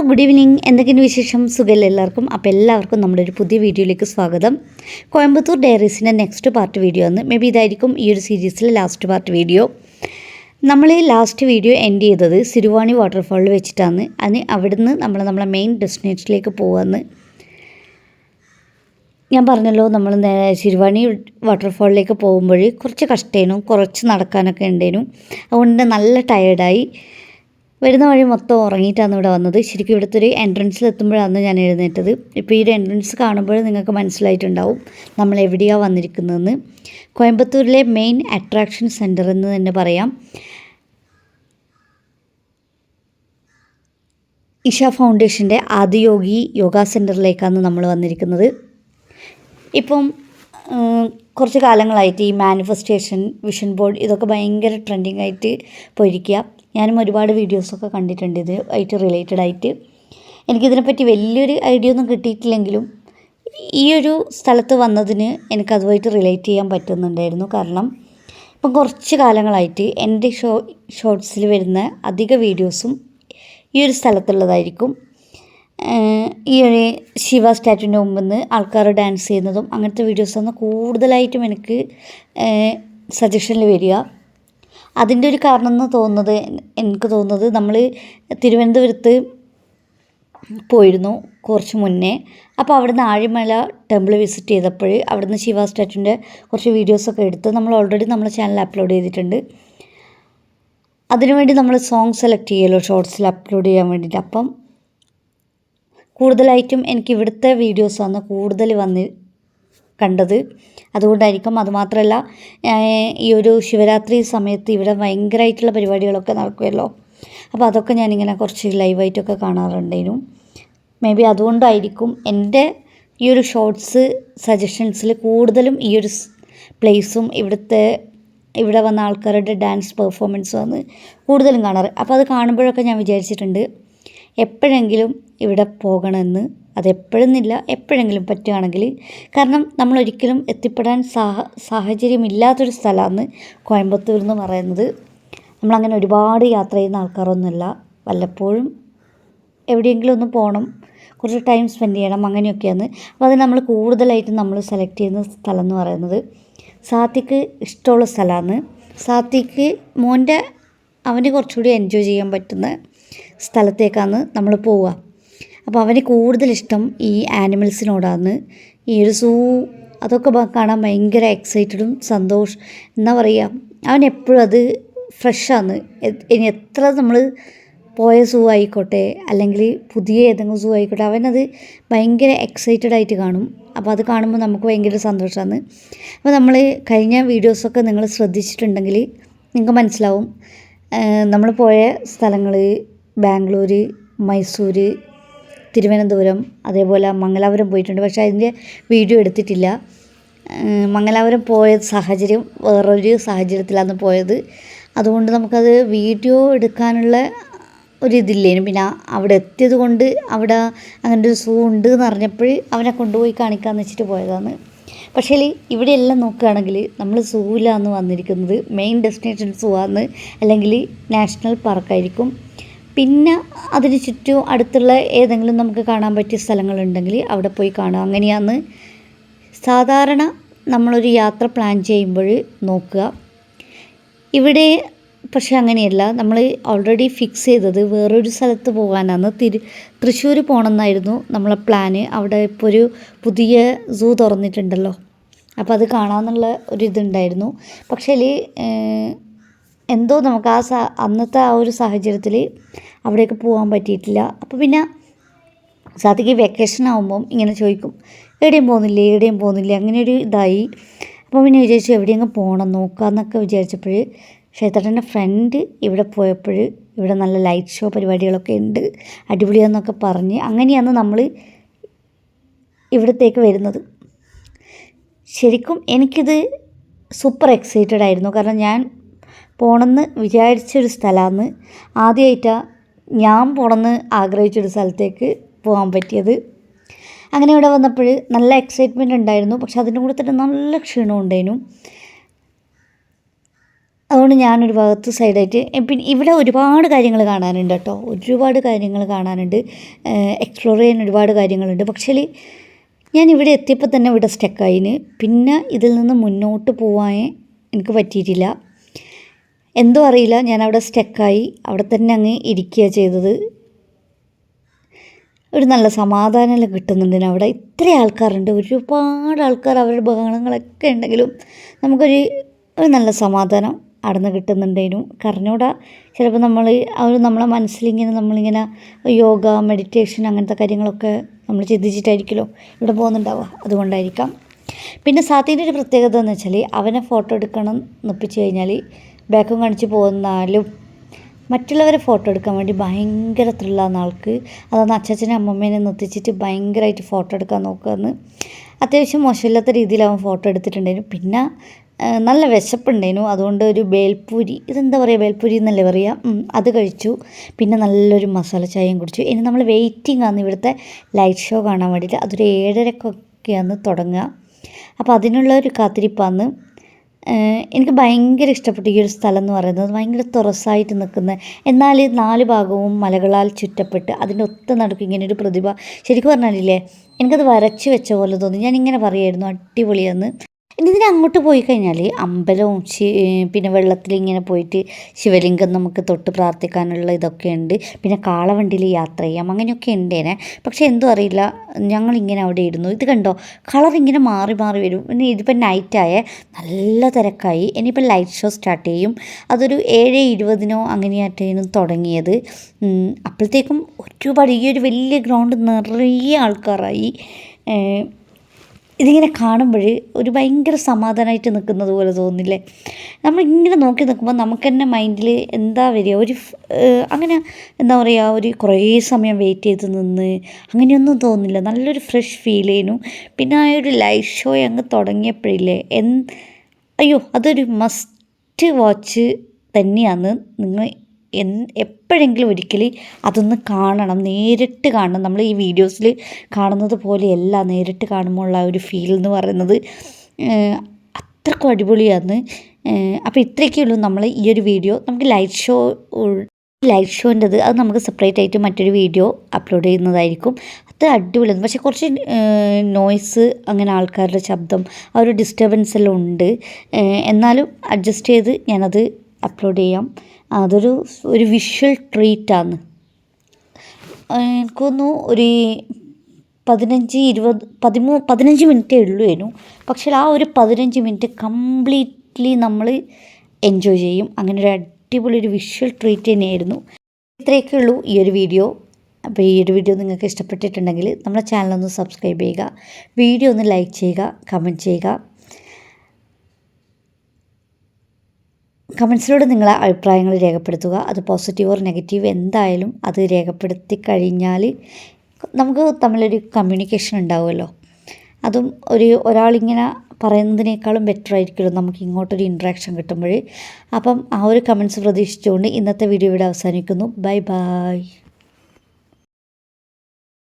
Good evening. എന്തൊക്കെയാണ് വിശേഷം? സുഖമല്ലേ എല്ലാവർക്കും? അപ്പോൾ എല്ലാവർക്കും നമ്മുടെ ഒരു പുതിയ വീഡിയോയിലേക്ക് സ്വാഗതം. കോയമ്പത്തൂർ ഡയറീസിൻ്റെ നെക്സ്റ്റ് പാർട്ട് വീഡിയോ ആണ്. മേ ബി ഇതായിരിക്കും ഈ ഒരു സീരീസിലെ ലാസ്റ്റ് പാർട്ട് വീഡിയോ. നമ്മൾ ഈ ലാസ്റ്റ് വീഡിയോ എൻഡ് ചെയ്തത് സിരുവാണി വാട്ടർഫാളിൽ വെച്ചിട്ടാണ്. അവിടുന്ന് നമ്മളെ മെയിൻ ഡെസ്റ്റിനേഷനിലേക്ക് പോകാമെന്ന് ഞാൻ പറഞ്ഞല്ലോ. നമ്മൾ സിരുവാണി വാട്ടർഫാളിലേക്ക് പോകുമ്പോൾ കുറച്ച് കഷ്ടേനും കുറച്ച് നടക്കാനൊക്കെ ഉണ്ടേനും. അതുകൊണ്ട് നല്ല ടയേർഡായി. വരുന്ന വഴി മൊത്തം ഉറങ്ങിയിട്ടാണ് ഇവിടെ വന്നത്. ശരിക്കും ഇവിടുത്തെ ഒരു എൻട്രൻസിലെത്തുമ്പോഴാണ് ഞാൻ എഴുന്നേറ്റത്. ഇപ്പോൾ ഈ ഒരു എൻട്രൻസ് കാണുമ്പോൾ നിങ്ങൾക്ക് മനസ്സിലായിട്ടുണ്ടാവും നമ്മൾ എവിടെയാണ് വന്നിരിക്കുന്നതെന്ന്. കോയമ്പത്തൂരിലെ മെയിൻ അട്രാക്ഷൻ സെൻറ്റർ എന്ന് തന്നെ പറയാം. ഇഷ ഫൗണ്ടേഷൻ്റെ ആദിയോഗി യോഗ സെൻറ്ററിലേക്കാണ് നമ്മൾ വന്നിരിക്കുന്നത്. ഇപ്പം കുറച്ച് കാലങ്ങളായിട്ട് ഈ മാനിഫെസ്റ്റേഷൻ, വിഷൻ ബോർഡ് ഇതൊക്കെ ഭയങ്കര ട്രെൻഡിങ് ആയിട്ട് പോയിരിക്കുക. ഞാനും ഒരുപാട് വീഡിയോസൊക്കെ കണ്ടിട്ടുണ്ട് ഇത് ആയിട്ട് റിലേറ്റഡ് ആയിട്ട്. എനിക്കിതിനെപ്പറ്റി വലിയൊരു ഐഡിയ ഒന്നും കിട്ടിയിട്ടില്ലെങ്കിലും ഈ ഒരു സ്ഥലത്ത് വന്നതിന് എനിക്കതുമായിട്ട് റിലേറ്റ് ചെയ്യാൻ പറ്റുന്നുണ്ടായിരുന്നു. കാരണം ഇപ്പം കുറച്ച് കാലങ്ങളായിട്ട് എൻ്റെ ഷോർട്സിൽ വരുന്ന അധിക വീഡിയോസും ഈ ഒരു സ്ഥലത്തുള്ളതായിരിക്കും. ഈ ഒരു ശിവ സ്റ്റാറ്റുവിൻ്റെ മുമ്പിൽ നിന്ന് ആൾക്കാർ ഡാൻസ് ചെയ്യുന്നതും അങ്ങനത്തെ വീഡിയോസാണ് കൂടുതലായിട്ടും എനിക്ക് സജഷനിൽ വരിക. അതിൻ്റെ ഒരു കാരണം എന്ന് എനിക്ക് തോന്നുന്നത് നമ്മൾ തിരുവനന്തപുരത്ത് പോയിരുന്നു കുറച്ച് മുന്നേ. അപ്പോൾ അവിടുന്ന് ആഴിമല ടെമ്പിൾ വിസിറ്റ് ചെയ്തപ്പോൾ അവിടുന്ന് ശിവ സ്റ്റാറ്റുവിൻ്റെ കുറച്ച് വീഡിയോസൊക്കെ എടുത്ത് നമ്മൾ ഓൾറെഡി നമ്മുടെ ചാനലിൽ അപ്ലോഡ് ചെയ്തിട്ടുണ്ട്. അതിനുവേണ്ടി നമ്മൾ സോങ് സെലക്ട് ചെയ്യുമല്ലോ ഷോർട്സിൽ അപ്ലോഡ് ചെയ്യാൻ വേണ്ടിയിട്ട്. അപ്പം കൂടുതലായിട്ടും എനിക്ക് ഇവിടുത്തെ വീഡിയോസാണ് കൂടുതൽ കണ്ടത്. അതുകൊണ്ടായിരിക്കും. അതുമാത്രമല്ല, ഈ ഒരു ശിവരാത്രി സമയത്ത് ഇവിടെ ഭയങ്കരമായിട്ടുള്ള പരിപാടികളൊക്കെ നടക്കുമല്ലോ. അപ്പോൾ അതൊക്കെ ഞാനിങ്ങനെ കുറച്ച് ലൈവായിട്ടൊക്കെ കാണാറുണ്ടായിരുന്നു. മേ ബി അതുകൊണ്ടായിരിക്കും എൻ്റെ ഈ ഒരു ഷോർട്സ് സജഷൻസിൽ കൂടുതലും ഈ ഒരു പ്ലേസും ഇവിടെ വന്ന ആൾക്കാരുടെ ഡാൻസ് പെർഫോമൻസുമാണ് കൂടുതലും കാണാറ്. അപ്പോൾ അത് കാണുമ്പോഴൊക്കെ ഞാൻ വിചാരിച്ചിട്ടുണ്ട് എപ്പോഴെങ്കിലും ഇവിടെ പോകണമെന്ന്. അതെപ്പോഴെന്നില്ല, എപ്പോഴെങ്കിലും പറ്റുകയാണെങ്കിൽ. കാരണം നമ്മളൊരിക്കലും എത്തിപ്പെടാൻ സാഹചര്യമില്ലാത്തൊരു സ്ഥലമാണ് കോയമ്പത്തൂർ എന്ന് പറയുന്നത്. നമ്മളങ്ങനെ ഒരുപാട് യാത്ര ചെയ്യുന്ന ആൾക്കാരൊന്നുമല്ല. വല്ലപ്പോഴും എവിടെയെങ്കിലും ഒന്ന് പോകണം, കുറച്ച് ടൈം സ്പെൻഡ് ചെയ്യണം, അങ്ങനെയൊക്കെയാണ്. അപ്പോൾ അത് നമ്മൾ കൂടുതലായിട്ടും നമ്മൾ സെലക്ട് ചെയ്യുന്ന സ്ഥലം എന്ന് പറയുന്നത് സാത്വിക്ക് ഇഷ്ടമുള്ള സ്ഥലമാണ്. സാത്വിക്ക് അവന് കുറച്ചുകൂടി എൻജോയ് ചെയ്യാൻ പറ്റുന്ന സ്ഥലത്തേക്കാണ് നമ്മൾ പോവുക. അപ്പോൾ അവന് കൂടുതലിഷ്ടം ഈ ആനിമൽസിനോടാണ്. ഈ ഒരു സൂ അതൊക്കെ കാണാൻ ഭയങ്കര എക്സൈറ്റഡും എന്താ പറയുക, അവൻ എപ്പോഴും അത് ഫ്രഷാണ്. ഇനി എത്ര നമ്മൾ പോയ സൂ ആയിക്കോട്ടെ അല്ലെങ്കിൽ പുതിയ ഏതെങ്കിലും സൂ ആയിക്കോട്ടെ, അവനത് ഭയങ്കര എക്സൈറ്റഡ് ആയിട്ട് കാണും. അപ്പോൾ അത് കാണുമ്പോൾ നമുക്ക് ഭയങ്കര സന്തോഷമാണ്. അപ്പോൾ നമ്മൾ കഴിഞ്ഞ വീഡിയോസൊക്കെ നിങ്ങൾ ശ്രദ്ധിച്ചിട്ടുണ്ടെങ്കിൽ നിങ്ങൾക്ക് മനസ്സിലാവും. നമ്മൾ പോയ സ്ഥലങ്ങൾ ബാംഗ്ലൂർ, മൈസൂർ, തിരുവനന്തപുരം, അതേപോലെ മംഗലാപുരം പോയിട്ടുണ്ട്. പക്ഷേ അതിൻ്റെ വീഡിയോ എടുത്തിട്ടില്ല. മംഗലാപുരം പോയ സാഹചര്യം വേറൊരു സാഹചര്യത്തിലാണ് പോയത്. അതുകൊണ്ട് നമുക്കത് വീഡിയോ എടുക്കാനുള്ള ഒരിതില്ലേനും. പിന്നെ അവിടെ എത്തിയത് കൊണ്ട് അവിടെ അങ്ങനെ ഒരു സൂ ഉണ്ട് എന്ന് അറിഞ്ഞപ്പോൾ അവനെ കൊണ്ടുപോയി കാണിക്കാമെന്ന് വെച്ചിട്ട് പോയതാണ്. പക്ഷേ ഇവിടെയെല്ലാം നോക്കുകയാണെങ്കിൽ നമ്മൾ സൂവിലാണ് വന്നിരിക്കുന്നത്. മെയിൻ ഡെസ്റ്റിനേഷൻ സൂ ആണ്, അല്ലെങ്കിൽ നാഷണൽ പാർക്കായിരിക്കും. പിന്നെ അതിന് ചുറ്റും അടുത്തുള്ള ഏതെങ്കിലും നമുക്ക് കാണാൻ പറ്റിയ സ്ഥലങ്ങളുണ്ടെങ്കിൽ അവിടെ പോയി കാണുക. അങ്ങനെയാണ് സാധാരണ നമ്മളൊരു യാത്ര പ്ലാൻ ചെയ്യുമ്പോൾ നോക്കുക. ഇവിടെ പക്ഷെ അങ്ങനെയല്ല. നമ്മൾ ഓൾറെഡി ഫിക്സ് ചെയ്തത് വേറൊരു സ്ഥലത്ത് പോകാനാണ്. തൃശ്ശൂർ പോകണമെന്നായിരുന്നു നമ്മളെ പ്ലാന്. അവിടെ ഇപ്പോൾ ഒരു പുതിയ സൂ തുറന്നിട്ടുണ്ടല്ലോ, അപ്പോൾ അത് കാണാമെന്നുള്ള ഒരിതുണ്ടായിരുന്നു. പക്ഷേ എന്തോ നമുക്ക് അന്നത്തെ ആ ഒരു സാഹചര്യത്തിൽ അവിടേക്ക് പോകാൻ പറ്റിയിട്ടില്ല. അപ്പോൾ പിന്നെ സാധിക്ക് വെക്കേഷൻ ആകുമ്പം ഇങ്ങനെ ചോദിക്കും, എവിടെയും പോകുന്നില്ലേ അങ്ങനെ ഒരു ഇതായി. അപ്പോൾ പിന്നെ വിചാരിച്ചു എവിടെയെങ്കിലും പോകണം നോക്കാമെന്നൊക്കെ വിചാരിച്ചപ്പോൾ ക്ഷേത്രത്തിൻ്റെ ഫ്രണ്ട് ഇവിടെ പോയപ്പോൾ ഇവിടെ നല്ല ലൈറ്റ് ഷോ പരിപാടികളൊക്കെ ഉണ്ട്, അടിപൊളിയാന്നൊക്കെ പറഞ്ഞ് അങ്ങനെയാണ് നമ്മൾ ഇവിടത്തേക്ക് വരുന്നത്. ശരിക്കും എനിക്കിത് സൂപ്പർ എക്സൈറ്റഡ് ആയിരുന്നു. കാരണം ഞാൻ പോകണമെന്ന് വിചാരിച്ചൊരു സ്ഥലമാണ്. ആദ്യമായിട്ടാണ് ഞാൻ പോകണമെന്ന് ആഗ്രഹിച്ചൊരു സ്ഥലത്തേക്ക് പോകാൻ പറ്റിയത്. അങ്ങനെ ഇവിടെ വന്നപ്പോൾ നല്ല എക്സൈറ്റ്മെൻറ്റ് ഉണ്ടായിരുന്നു. പക്ഷെ അതിൻ്റെ കൂടെ തന്നെ നല്ല ക്ഷീണം ഉണ്ടായിരുന്നു. അതുകൊണ്ട് ഞാനൊരു ഭാഗത്ത് സൈഡായിട്ട് പിന്നെ ഇവിടെ ഒരുപാട് കാര്യങ്ങൾ കാണാനുണ്ട് കേട്ടോ, ഒരുപാട് കാര്യങ്ങൾ കാണാനുണ്ട്, എക്സ്പ്ലോർ ചെയ്യാൻ ഒരുപാട് കാര്യങ്ങളുണ്ട്. പക്ഷേ ഞാൻ ഇവിടെ എത്തിയപ്പോൾ തന്നെ ഇവിടെ സ്റ്റക്കായിന്. പിന്നെ ഇതിൽ നിന്ന് മുന്നോട്ട് പോകാൻ എനിക്ക് പറ്റിയിട്ടില്ല. എന്തോ അറിയില്ല, ഞാൻ അവിടെ സ്റ്റക്കായി, അവിടെ തന്നെ അങ്ങ് ഇരിക്കുക ചെയ്തത്. ഒരു നല്ല സമാധാനമെല്ലാം കിട്ടുന്നുണ്ട് അവിടെ. ഇത്ര ആൾക്കാരുണ്ട്, ഒരുപാട് ആൾക്കാർ, അവരുടെ ബഹളങ്ങളൊക്കെ ഉണ്ടെങ്കിലും നമുക്കൊരു നല്ല സമാധാനം അവിടെ നിന്ന് കിട്ടുന്നുണ്ടേനും. കറിഞ്ഞൂടാ, ചിലപ്പോൾ നമ്മളെ മനസ്സിലിങ്ങനെ നമ്മളിങ്ങനെ യോഗ, മെഡിറ്റേഷൻ അങ്ങനത്തെ കാര്യങ്ങളൊക്കെ നമ്മൾ ചിന്തിച്ചിട്ടായിരിക്കുമല്ലോ ഇവിടെ പോകുന്നുണ്ടാവുക, അതുകൊണ്ടായിരിക്കാം. പിന്നെ സാത്തിൻ്റെ ഒരു പ്രത്യേകത എന്ന് വെച്ചാൽ അവനെ ഫോട്ടോ എടുക്കണം നിപ്പിച്ച് കഴിഞ്ഞാൽ ബാക്കും കാണിച്ച് പോകുന്നാലും മറ്റുള്ളവരെ ഫോട്ടോ എടുക്കാൻ വേണ്ടി ഭയങ്കര ത്രില്ലാണ് ആൾക്ക്. അതാണ് അച്ഛനും അമ്മമ്മേനെ നിർത്തിച്ചിട്ട് ഭയങ്കരമായിട്ട് ഫോട്ടോ എടുക്കാൻ നോക്കുകയെന്ന്. അത്യാവശ്യം മോശമില്ലാത്ത രീതിയിൽ അവൻ ഫോട്ടോ എടുത്തിട്ടുണ്ടായിരുന്നു. പിന്നെ നല്ല വിശപ്പുണ്ടായിരുന്നു, അതുകൊണ്ട് ഒരു ബേൽപൂരി, ഇതെന്താ പറയുക, ബേൽപൂരി എന്നല്ലേ പറയുക, അത് കഴിച്ചു. പിന്നെ നല്ലൊരു മസാല ചായയും കുടിച്ചു. ഇനി നമ്മൾ വെയിറ്റിംഗ് ആണ് ഇവിടുത്തെ ലൈറ്റ് ഷോ കാണാൻ വേണ്ടിയിട്ട്. അതൊരു 7:30-ഒക്കെയാണ് തുടങ്ങുക. അപ്പോൾ അതിനുള്ള ഒരു കാത്തിരിപ്പാണ്. എനിക്ക് ഭയങ്കര ഇഷ്ടപ്പെട്ടു ഈ ഒരു സ്ഥലം എന്ന് പറയുന്നത്. ഭയങ്കര തുറസായിട്ട് നിൽക്കുന്ന, എന്നാൽ 4 ഭാഗവും മലകളാൽ ചുറ്റപ്പെട്ട് അതിൻ്റെ ഒത്ത നടുക്ക് ഇങ്ങനെ ഒരു പ്രതിഭ. ശരിക്കും പറഞ്ഞാലില്ലേ, എനിക്കത് വരച്ച് വെച്ച പോലെ തോന്നി. ഞാനിങ്ങനെ പറയുമായിരുന്നു അടിപൊളിയെന്ന്. ഇനി ഇതിന് അങ്ങോട്ട് പോയി കഴിഞ്ഞാൽ അമ്പലവും പിന്നെ വെള്ളത്തിലിങ്ങനെ പോയിട്ട് ശിവലിംഗം നമുക്ക് തൊട്ട് പ്രാർത്ഥിക്കാനുള്ള ഇതൊക്കെ ഉണ്ട്. പിന്നെ കാളവണ്ടിയിൽ യാത്ര ചെയ്യാം, അങ്ങനെയൊക്കെ ഉണ്ടേനെ. പക്ഷേ എന്തോ അറിയില്ല, ഞങ്ങളിങ്ങനെ അവിടെ ഇരുന്നു. ഇത് കണ്ടോ, കളർ ഇങ്ങനെ മാറി മാറി വരും. ഇനി ഇതിപ്പോൾ നൈറ്റായ നല്ല തിരക്കായി. ഇനിയിപ്പോൾ ലൈറ്റ് ഷോ സ്റ്റാർട്ട് ചെയ്യും. അതൊരു 7:20 അങ്ങനെയായിട്ടായിരുന്നു തുടങ്ങിയത്. അപ്പോഴത്തേക്കും ഒരുപാട്, ഈ ഒരു വലിയ ഗ്രൗണ്ട് നിറയെ ആൾക്കാരായി. ഇതിങ്ങനെ കാണുമ്പോൾ ഒരു ഭയങ്കര സമാധാനമായിട്ട് നിൽക്കുന്നത് പോലെ തോന്നില്ലേ. നമ്മളിങ്ങനെ നോക്കി നിൽക്കുമ്പോൾ നമുക്ക് തന്നെ മൈൻഡിൽ എന്താ വരിക, അങ്ങനെ എന്താ പറയുക, ഒരു കുറേ സമയം വെയിറ്റ് ചെയ്ത് നിന്ന് അങ്ങനെയൊന്നും തോന്നില്ല. നല്ലൊരു ഫ്രഷ് ഫീൽ ചെയ്യുന്നു. പിന്നെ ആ ഒരു ലൈവ് ഷോ അങ്ങ് തുടങ്ങിയപ്പോഴില്ലേ, അയ്യോ, അതൊരു മസ്റ്റ് വാച്ച് തന്നെയാണ്. നിങ്ങൾ എപ്പോഴെങ്കിലും ഒരിക്കൽ അതൊന്ന് കാണണം, നേരിട്ട് കാണണം. നമ്മൾ ഈ വീഡിയോസിൽ കാണുന്നത് പോലെയല്ല, നേരിട്ട് കാണുമ്പോൾ ഉള്ള ഒരു ഫീൽ എന്ന് പറയുന്നത് അത്രക്കും അടിപൊളിയാണ്. അപ്പോൾ ഇത്രയൊക്കെ ഉള്ളൂ നമ്മൾ ഈ ഒരു വീഡിയോ. നമുക്ക് ലൈറ്റ് ഷോൻ്റെത് അത് നമുക്ക് സെപ്പറേറ്റ് ആയിട്ട് മറ്റൊരു വീഡിയോ അപ്ലോഡ് ചെയ്യുന്നതായിരിക്കും. അത് അടിപൊളിയാണ്. പക്ഷേ കുറച്ച് നോയ്സ്, അങ്ങനെ ആൾക്കാരുടെ ശബ്ദം, ആ ഒരു ഡിസ്റ്റർബൻസ് എല്ലാം ഉണ്ട്. എന്നാലും അഡ്ജസ്റ്റ് ചെയ്ത് ഞാനത് അപ്ലോഡ് ചെയ്യാം. ഒരു വിഷ്വൽ ട്രീറ്റാണ്. എനിക്കൊന്നു ഒരു 15 മിനിറ്റേ ഉള്ളൂ. പക്ഷേ ആ ഒരു 15 മിനിറ്റ് കംപ്ലീറ്റ്ലി നമ്മൾ എൻജോയ് ചെയ്യും. അങ്ങനെ ഒരു അടിപൊളി ഒരു വിഷ്വൽ ട്രീറ്റ് തന്നെയായിരുന്നു. ഇത്രയൊക്കെ ഉള്ളൂ ഈ ഒരു വീഡിയോ. അപ്പോൾ ഈ ഒരു വീഡിയോ നിങ്ങൾക്ക് ഇഷ്ടപ്പെട്ടിട്ടുണ്ടെങ്കിൽ നമ്മുടെ ചാനലൊന്ന് സബ്സ്ക്രൈബ് ചെയ്യുക, വീഡിയോ ഒന്ന് ലൈക്ക് ചെയ്യുക, കമൻറ്റ് ചെയ്യുക. കമൻസിലൂടെ നിങ്ങളെ അഭിപ്രായങ്ങൾ രേഖപ്പെടുത്തുക. അത് പോസിറ്റീവ് ഓർ നെഗറ്റീവ് എന്തായാലും അത് രേഖപ്പെടുത്തി കഴിഞ്ഞാൽ നമുക്ക് തമ്മിലൊരു കമ്മ്യൂണിക്കേഷൻ ഉണ്ടാവുമല്ലോ. അതും ഒരാളിങ്ങനെ പറയുന്നതിനേക്കാളും ബെറ്റർ ആയിരിക്കുമല്ലോ നമുക്ക് ഇങ്ങോട്ടൊരു ഇൻട്രാക്ഷൻ കിട്ടുമ്പോൾ. അപ്പം ആ ഒരു കമൻസ് പ്രതീക്ഷിച്ചുകൊണ്ട് ഇന്നത്തെ വീഡിയോ ഇവിടെ അവസാനിക്കുന്നു. Bye bye.